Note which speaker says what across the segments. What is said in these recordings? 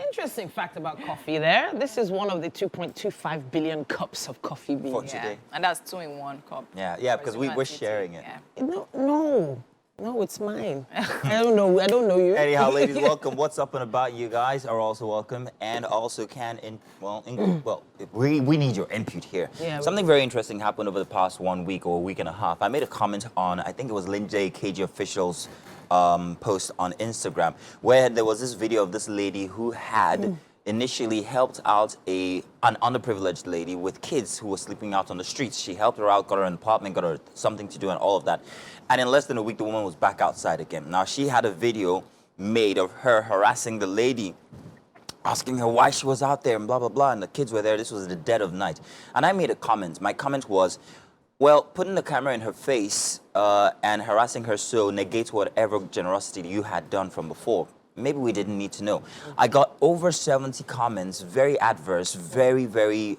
Speaker 1: Interesting fact about coffee there. This is one of the 2.25 billion cups of coffee being
Speaker 2: For today.
Speaker 3: And that's 2-in-1 cup.
Speaker 2: Yeah, because we're sharing it.
Speaker 3: Yeah.
Speaker 1: No, it's mine. I don't know you.
Speaker 2: Anyhow, ladies, welcome. What's up and about? You guys are also welcome, and also we need your input here.
Speaker 1: Yeah,
Speaker 2: Something very interesting happened over the past 1 week or a week and a half. I made a comment on, I think it was Lindsay KG Official's post on Instagram, where there was this video of this lady who had initially helped out an underprivileged lady with kids who were sleeping out on the streets. She helped her out, got her an apartment, got her something to do and all of that. And in less than a week, the woman was back outside again. Now, she had a video made of her harassing the lady, asking her why she was out there and blah, blah, blah. And the kids were there. This was the dead of night. And I made a comment. My comment was, well, putting the camera in her face and harassing her so negates whatever generosity you had done from before. Maybe we didn't need to know. I got over 70 comments, very adverse, very, very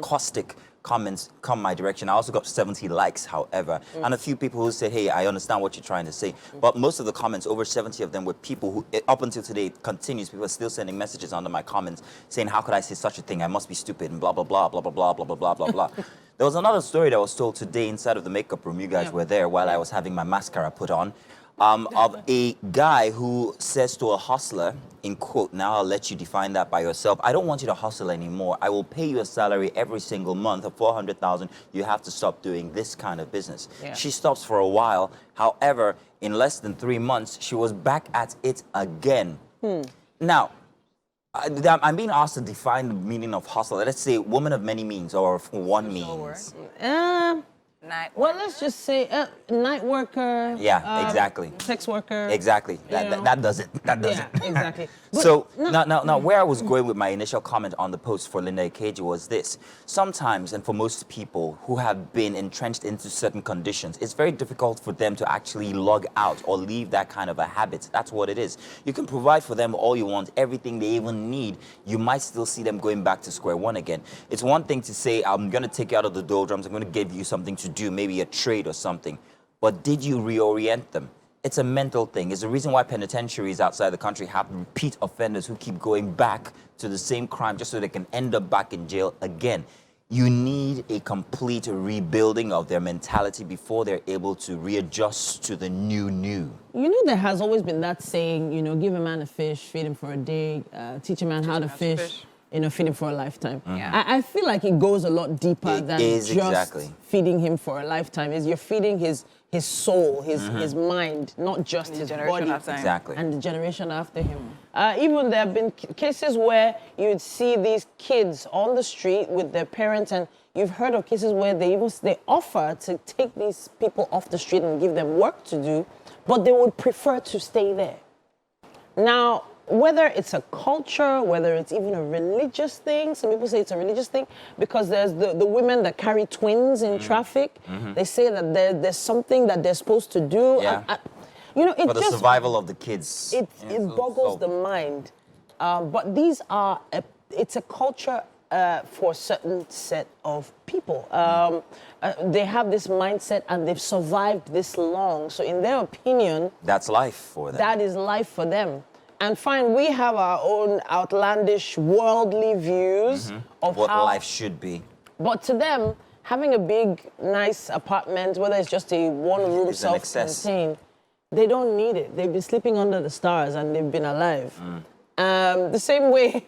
Speaker 2: caustic comments come my direction. I also got 70 likes, however, and a few people who said, hey, I understand what you're trying to say. But most of the comments, over 70 of them, were people who, up until today, it continues. People are still sending messages under my comments saying, how could I say such a thing? I must be stupid and blah, blah, blah, blah, blah, blah, blah, blah, blah, blah, blah. There was another story that was told today inside of the makeup room. You guys were there while I was having my mascara put on. Of a guy who says to a hustler, in quote, now I'll let you define that by yourself, I don't want you to hustle anymore. I will pay you a salary every single month of $400,000. You have to stop doing this kind of business. Yeah. She stops for a while. However, in less than 3 months, she was back at it again. Now, I'm being asked to define the meaning of hustle. Let's say woman of many means or one means.
Speaker 1: Well, let's just say night worker.
Speaker 2: Yeah, exactly.
Speaker 1: Sex worker.
Speaker 2: Exactly. That does it. That does it.
Speaker 1: Exactly.
Speaker 2: So now, where I was going with my initial comment on the post for Linda Ikeji was this: sometimes, and for most people who have been entrenched into certain conditions, it's very difficult for them to actually log out or leave that kind of a habit. That's what it is. You can provide for them all you want, everything they even need. You might still see them going back to square one again. It's one thing to say, I'm going to take you out of the doldrums. I'm going to give you something to do, maybe a trade or something. But did you reorient them? It's a mental thing. It's the reason why penitentiaries outside the country have repeat offenders who keep going back to the same crime just so they can end up back in jail again. You need a complete rebuilding of their mentality before they're able to readjust to the new.
Speaker 1: You know, there has always been that saying, you know, give a man a fish, feed him for a day, teach a man how to fish. You know, feed him for a lifetime. I feel like it goes a lot deeper than just feeding him for a lifetime. You're feeding his soul, his mind, not just his body.
Speaker 2: Exactly.
Speaker 1: And the generation after him. Even there have been cases where you'd see these kids on the street with their parents, and you've heard of cases where they offer to take these people off the street and give them work to do, but they would prefer to stay there. Now, whether it's a culture, whether it's even a religious thing, some people say it's a religious thing, because there's the women that carry twins in traffic. They say that there's something that they're supposed to do. You know,
Speaker 2: for the survival of the kids.
Speaker 1: It boggles the mind. But these are, it's a culture for a certain set of people. They have this mindset and they've survived this long. So in their opinion,
Speaker 2: that's life for them.
Speaker 1: That is life for them. And fine, we have our own outlandish, worldly views of
Speaker 2: what
Speaker 1: how
Speaker 2: life should be.
Speaker 1: But to them, having a big, nice apartment, whether it's just a one-room self-contained, they don't need it. They've been sleeping under the stars and they've been alive. The same way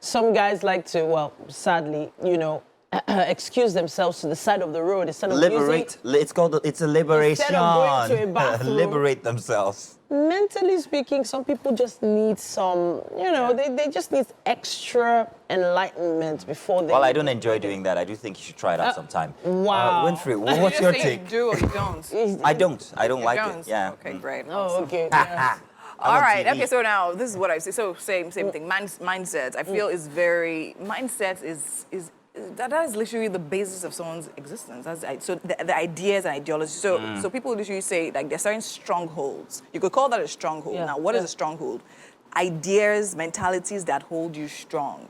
Speaker 1: some guys like to, well, sadly, you know, excuse themselves to the side of the road instead of
Speaker 2: it's a liberation.
Speaker 1: Instead of going to a bathroom.
Speaker 2: Liberate themselves.
Speaker 1: Mentally speaking, some people just need some, you know, they just need extra enlightenment before they...
Speaker 2: Well, I don't enjoy doing that. I do think you should try it out sometime.
Speaker 1: Wow.
Speaker 2: Winfrey, what's your take?
Speaker 3: You do or you don't?
Speaker 2: I don't like it. Yeah.
Speaker 3: Okay, great.
Speaker 1: Oh, okay. Yeah.
Speaker 3: All right. Okay. So now this is what I say. So same thing. Mindset. I feel is very mindset is that is literally the basis of someone's existence. So the ideas and ideologies. So people literally say like they're certain strongholds. You could call that a stronghold. Now, what is a stronghold? Ideas, mentalities that hold you strong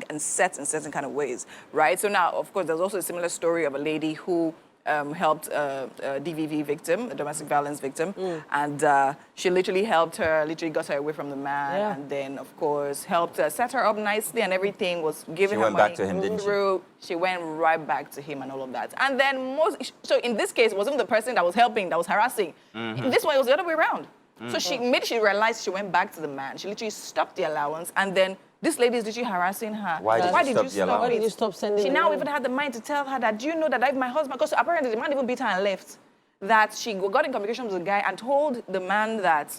Speaker 3: and set in certain kind of ways, right? So now, of course, there's also a similar story of a lady who helped a DVV victim, a domestic violence victim, and she literally helped her, literally got her away from the man, and then, of course, helped her, set her up nicely and everything, was giving
Speaker 2: She
Speaker 3: her
Speaker 2: went
Speaker 3: money
Speaker 2: back to him, didn't she?
Speaker 3: through. She went right back to him and all of that. And then so in this case, it wasn't the person that was helping, that was harassing. In this one, it was the other way around. So she realized she went back to the man. She literally stopped the allowance, and then this lady is literally harassing her.
Speaker 2: Why did you stop the allowance?
Speaker 1: Why did you stop sending
Speaker 3: She
Speaker 1: the
Speaker 3: now
Speaker 1: money?
Speaker 3: even had the mind to tell her that, do you know that if my husband, because apparently the man even beat her and left, that she got in communication with the guy and told the man that,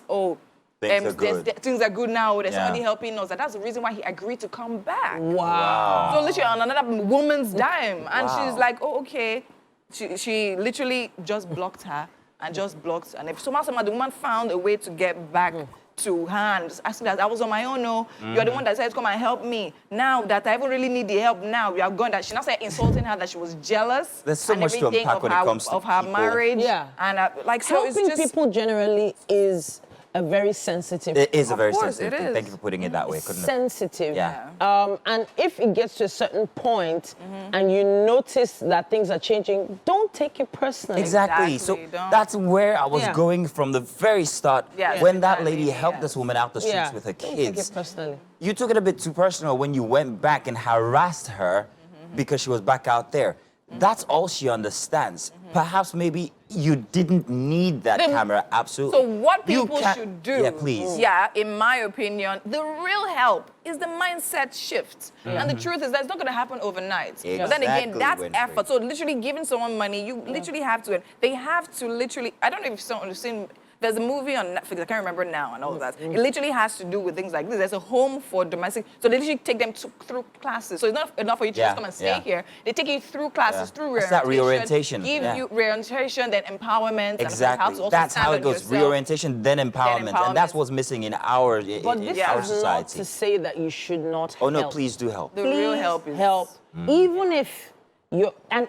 Speaker 2: Things are good.
Speaker 3: Things are good now, there's
Speaker 2: Yeah.
Speaker 3: somebody helping us. That's the reason why he agreed to come back.
Speaker 1: Wow.
Speaker 3: So literally on another woman's dime. And she's like, oh, okay. She literally just blocked her and just blocked. And if somehow the woman found a way to get back to her and just asking that I was on my own, no. You're the one that said, come and help me. Now that I even really need the help now, you are gone. That she now started insulting her that she was jealous.
Speaker 2: There's so
Speaker 3: and
Speaker 2: much to
Speaker 3: everything
Speaker 2: unpack
Speaker 3: of
Speaker 2: when
Speaker 3: her,
Speaker 2: it comes to
Speaker 3: of her
Speaker 2: people.
Speaker 3: marriage.
Speaker 1: Yeah.
Speaker 3: And like, so it's
Speaker 1: Helping
Speaker 3: just...
Speaker 1: people generally is a very sensitive.
Speaker 2: It is a very
Speaker 3: course,
Speaker 2: sensitive
Speaker 3: it
Speaker 2: thing.
Speaker 3: is.
Speaker 2: Thank you for putting it that way. Couldn't have-
Speaker 1: sensitive.
Speaker 2: Yeah.
Speaker 1: And if it gets to a certain point and you notice that things are changing, don't take it personally.
Speaker 2: Exactly. So
Speaker 3: Exactly, don't-
Speaker 2: that's where I was
Speaker 1: Yeah.
Speaker 2: going from the very start.
Speaker 3: Yes,
Speaker 2: when that
Speaker 3: exactly,
Speaker 2: lady helped
Speaker 3: yes.
Speaker 2: this woman out the streets
Speaker 1: Yeah.
Speaker 2: with her
Speaker 1: Don't take
Speaker 2: kids.
Speaker 1: it personally.
Speaker 2: You took it a bit too personal when you went back and harassed her because she was back out there. That's all she understands. Perhaps maybe you didn't need that camera, absolutely.
Speaker 3: So what
Speaker 2: You
Speaker 3: people
Speaker 2: can't-
Speaker 3: should do,
Speaker 2: Yeah, please.
Speaker 3: yeah, in my opinion, the real help is the mindset shift. And the truth is that's not going to happen overnight. But then again,
Speaker 2: Exactly,
Speaker 3: that's
Speaker 2: Winfrey.
Speaker 3: effort. So literally giving someone money, you literally have to, they have to literally, I don't know if you've seen, there's a movie on Netflix, I can't remember now and all of that. It literally has to do with things like this. There's a home for domestic, so they literally take them through classes. So it's not enough for you to
Speaker 2: Yeah,
Speaker 3: just come and stay
Speaker 2: yeah.
Speaker 3: here. They take you through classes,
Speaker 2: Yeah.
Speaker 3: through
Speaker 2: It's that reorientation,
Speaker 3: give
Speaker 2: yeah.
Speaker 3: you reorientation, then empowerment, and of course, how to
Speaker 2: Exactly.
Speaker 3: also
Speaker 2: That's
Speaker 3: stand
Speaker 2: how
Speaker 3: on
Speaker 2: it goes.
Speaker 3: yourself.
Speaker 2: Reorientation, then empowerment. And that's
Speaker 3: empowerment.
Speaker 2: what's missing in our,
Speaker 1: But
Speaker 2: in
Speaker 1: this
Speaker 2: our
Speaker 1: is not
Speaker 2: society.
Speaker 1: to say that you should not
Speaker 2: Oh, no,
Speaker 1: help.
Speaker 2: please do help.
Speaker 3: The real
Speaker 1: Please
Speaker 3: help is
Speaker 1: help. Even if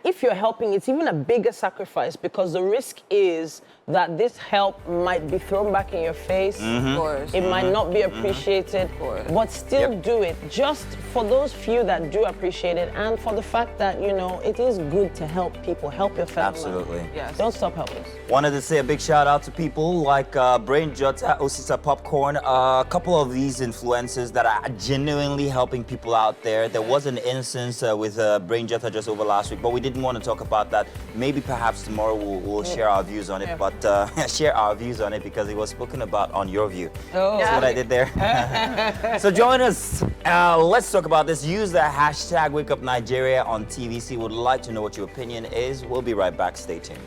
Speaker 1: if you're helping, it's even a bigger sacrifice because the risk is that this help might be thrown back in your face.
Speaker 3: Of course.
Speaker 1: It might not be appreciated,
Speaker 3: course.
Speaker 1: but still
Speaker 2: Yep.
Speaker 1: do it. Just for those few that do appreciate it, and for the fact that it is good to help people, help your family.
Speaker 2: Absolutely.
Speaker 3: Yes.
Speaker 1: Don't stop helping.
Speaker 2: Wanted to say a big shout out to people like Brain Jota, Osisa Popcorn, a couple of these influencers that are genuinely helping people out there. There was an instance with Brain Jota just over last week, but we didn't want to talk about that. Maybe perhaps tomorrow we'll share our views on it, but share our views on it because it was spoken about on your view.
Speaker 1: Oh.
Speaker 2: That's what I did there. So join us. Let's talk about this. Use the hashtag WakeUpNigeria on TVC. Would like to know what your opinion is. We'll be right back. Stay tuned.